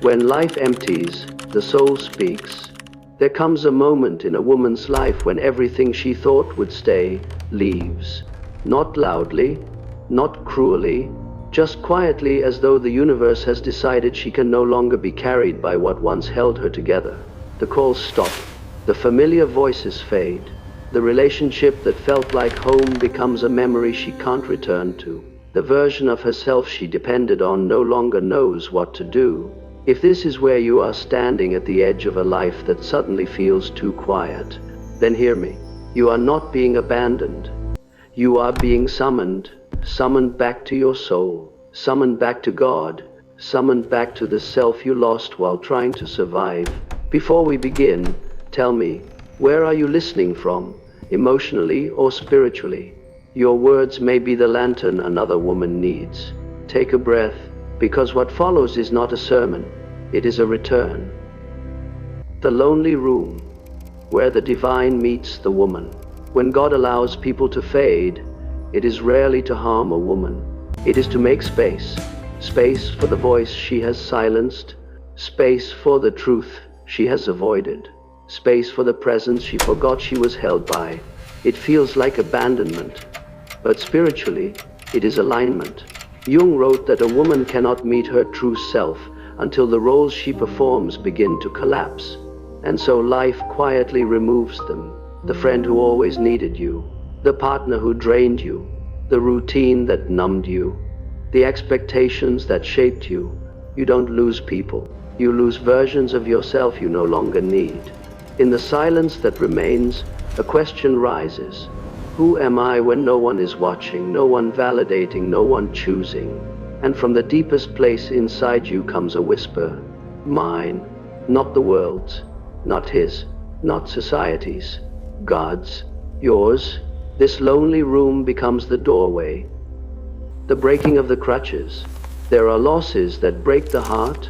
When life empties, the soul speaks. There comes a moment in a woman's life when everything she thought would stay, leaves. Not loudly, not cruelly, just quietly, as though the universe has decided she can no longer be carried by what once held her together. The calls stop. The familiar voices fade. The relationship that felt like home becomes a memory she can't return to. The version of herself she depended on no longer knows what to do. If this is where you are standing at the edge of a life that suddenly feels too quiet, then hear me. You are not being abandoned. You are being summoned. Summoned back to your soul. Summoned back to God. Summoned back to the self you lost while trying to survive. Before we begin, tell me, where are you listening from? Emotionally or spiritually? Your words may be the lantern another woman needs. Take a breath, because what follows is not a sermon, it is a return. The lonely room, where the divine meets the woman. When God allows people to fade, it is rarely to harm a woman. It is to make space. Space for the voice she has silenced. Space for the truth she has avoided. Space for the presence she forgot she was held by. It feels like abandonment, but spiritually, it is alignment. Jung wrote that a woman cannot meet her true self until the roles she performs begin to collapse. And so life quietly removes them. The friend who always needed you, the partner who drained you, the routine that numbed you, the expectations that shaped you. You don't lose people. You lose versions of yourself you no longer need. In the silence that remains, a question rises. Who am I when no one is watching, no one validating, no one choosing? And from the deepest place inside you comes a whisper. Mine, not the world's, not his, not society's, God's, yours. This lonely room becomes the doorway. The breaking of the crutches. There are losses that break the heart,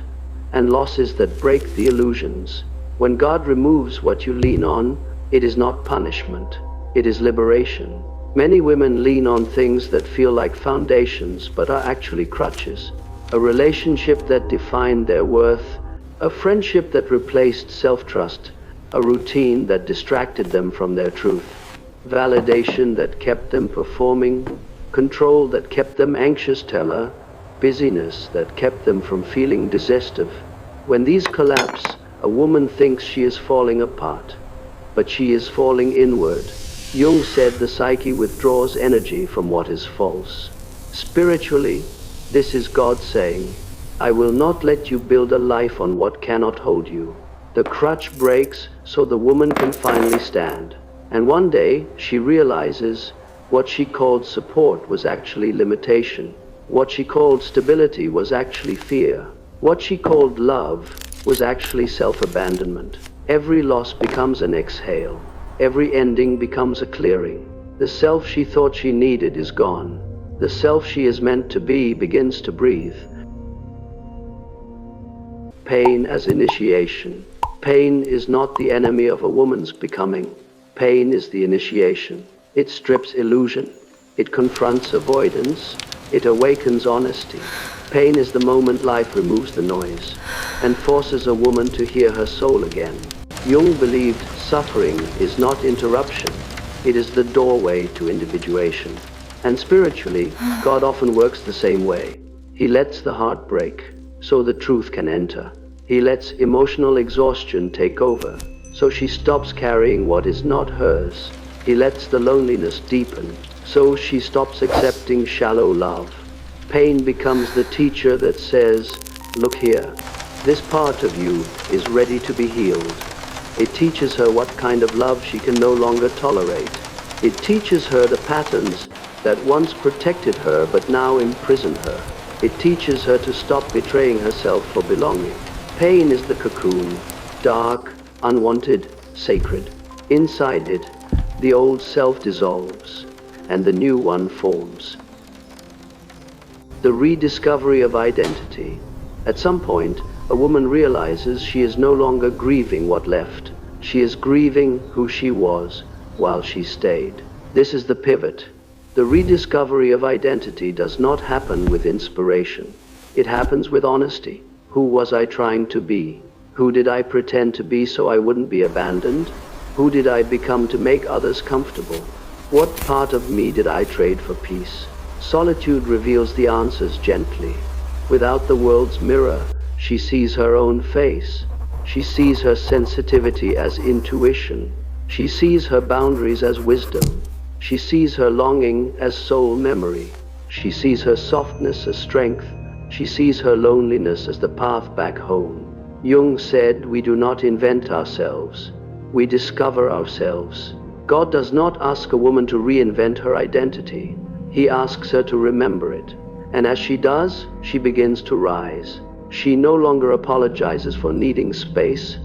and losses that break the illusions. When God removes what you lean on, it is not punishment, it is liberation. Many women lean on things that feel like foundations but are actually crutches. A relationship that defined their worth, a friendship that replaced self-trust, a routine that distracted them from their truth, validation that kept them performing, control that kept them anxious teller, busyness that kept them from feeling digestive. When these collapse, a woman thinks she is falling apart, but she is falling inward. Jung said the psyche withdraws energy from what is false. Spiritually, this is God saying, I will not let you build a life on what cannot hold you. The crutch breaks so the woman can finally stand. And one day, she realizes what she called support was actually limitation. What she called stability was actually fear. What she called love was actually self-abandonment. Every loss becomes an exhale. Every ending becomes a clearing. The self she thought she needed is gone. The self she is meant to be begins to breathe. Pain as initiation. Pain is not the enemy of a woman's becoming. Pain is the initiation. It strips illusion. It confronts avoidance. It awakens honesty. Pain is the moment life removes the noise and forces a woman to hear her soul again. Jung believed suffering is not interruption. It is the doorway to individuation. And spiritually, God often works the same way. He lets the heart break so the truth can enter. He lets emotional exhaustion take over so she stops carrying what is not hers. He lets the loneliness deepen so she stops accepting shallow love. Pain becomes the teacher that says, look here, this part of you is ready to be healed. It teaches her what kind of love she can no longer tolerate. It teaches her the patterns that once protected her but now imprison her. It teaches her to stop betraying herself for belonging. Pain is the cocoon, dark, unwanted, sacred. Inside it, the old self dissolves and the new one forms. The rediscovery of identity. At some point, a woman realizes she is no longer grieving what left. She is grieving who she was while she stayed. This is the pivot. The rediscovery of identity does not happen with inspiration. It happens with honesty. Who was I trying to be? Who did I pretend to be so I wouldn't be abandoned? Who did I become to make others comfortable? What part of me did I trade for peace? Solitude reveals the answers gently. Without the world's mirror, she sees her own face. She sees her sensitivity as intuition. She sees her boundaries as wisdom. She sees her longing as soul memory. She sees her softness as strength. She sees her loneliness as the path back home. Jung said, "We do not invent ourselves. We discover ourselves." God does not ask a woman to reinvent her identity. He asks her to remember it. And as she does, she begins to rise. She no longer apologizes for needing space.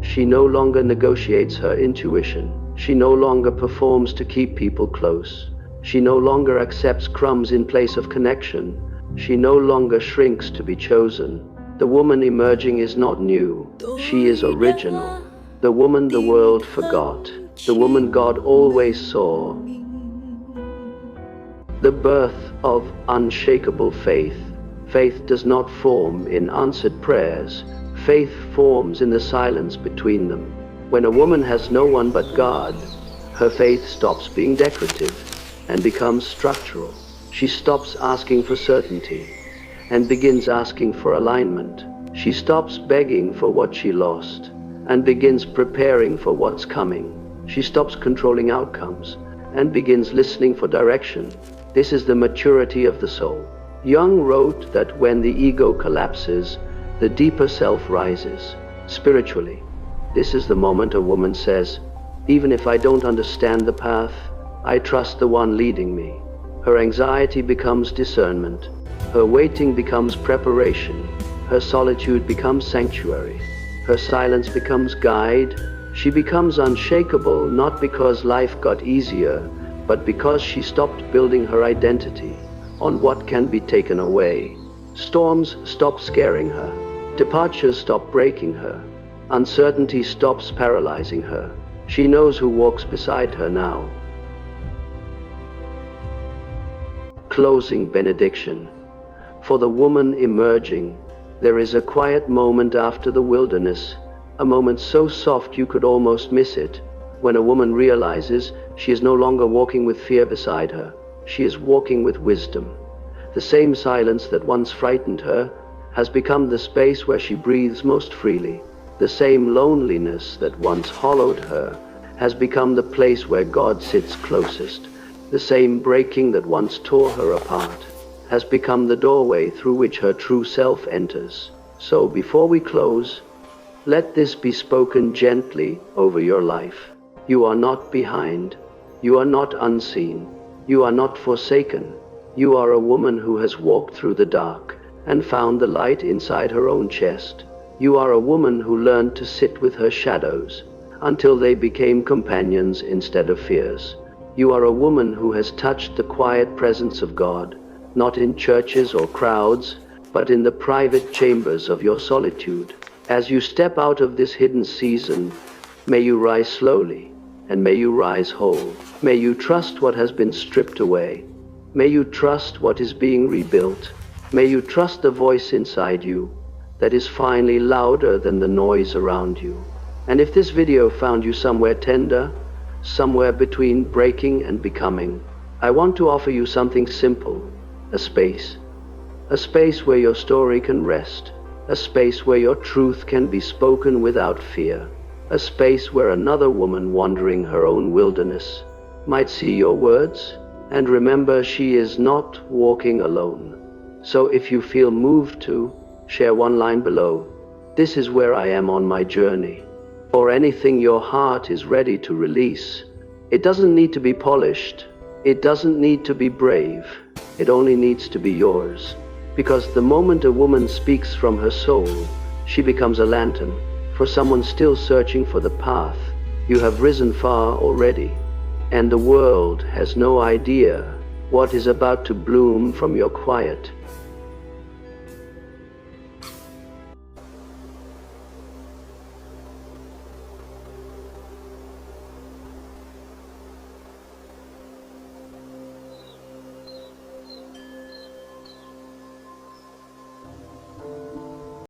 She no longer negotiates her intuition. She no longer performs to keep people close. She no longer accepts crumbs in place of connection. She no longer shrinks to be chosen. The woman emerging is not new. She is original. The woman the world forgot. The woman God always saw. The birth of unshakable faith. Faith does not form in answered prayers. Faith forms in the silence between them. When a woman has no one but God, her faith stops being decorative and becomes structural. She stops asking for certainty and begins asking for alignment. She stops begging for what she lost and begins preparing for what's coming. She stops controlling outcomes and begins listening for direction. This is the maturity of the soul. Jung wrote that when the ego collapses, the deeper self rises. Spiritually, this is the moment a woman says, "Even if I don't understand the path, I trust the one leading me." Her anxiety becomes discernment. Her waiting becomes preparation. Her solitude becomes sanctuary. Her silence becomes guide. She becomes unshakable, not because life got easier, but because she stopped building her identity on what can be taken away. Storms stop scaring her. Departures stop breaking her. Uncertainty stops paralyzing her. She knows who walks beside her now. Closing benediction. For the woman emerging, there is a quiet moment after the wilderness, a moment so soft you could almost miss it, when a woman realizes she is no longer walking with fear beside her. She is walking with wisdom. The same silence that once frightened her has become the space where she breathes most freely. The same loneliness that once hollowed her has become the place where God sits closest. The same breaking that once tore her apart has become the doorway through which her true self enters. So before we close, let this be spoken gently over your life. You are not behind. You are not unseen. You are not forsaken. You are a woman who has walked through the dark and found the light inside her own chest. You are a woman who learned to sit with her shadows until they became companions instead of fears. You are a woman who has touched the quiet presence of God, not in churches or crowds, but in the private chambers of your solitude. As you step out of this hidden season, may you rise slowly, and may you rise whole. May you trust what has been stripped away. May you trust what is being rebuilt. May you trust the voice inside you that is finally louder than the noise around you. And if this video found you somewhere tender, somewhere between breaking and becoming, I want to offer you something simple, a space where your story can rest, a space where your truth can be spoken without fear, a space where another woman wandering her own wilderness might see your words and remember she is not walking alone. So if you feel moved to, share one line below. This is where I am on my journey. Or anything your heart is ready to release. It doesn't need to be polished. It doesn't need to be brave. It only needs to be yours. Because the moment a woman speaks from her soul, she becomes a lantern for someone still searching for the path. You have risen far already, and the world has no idea what is about to bloom from your quiet.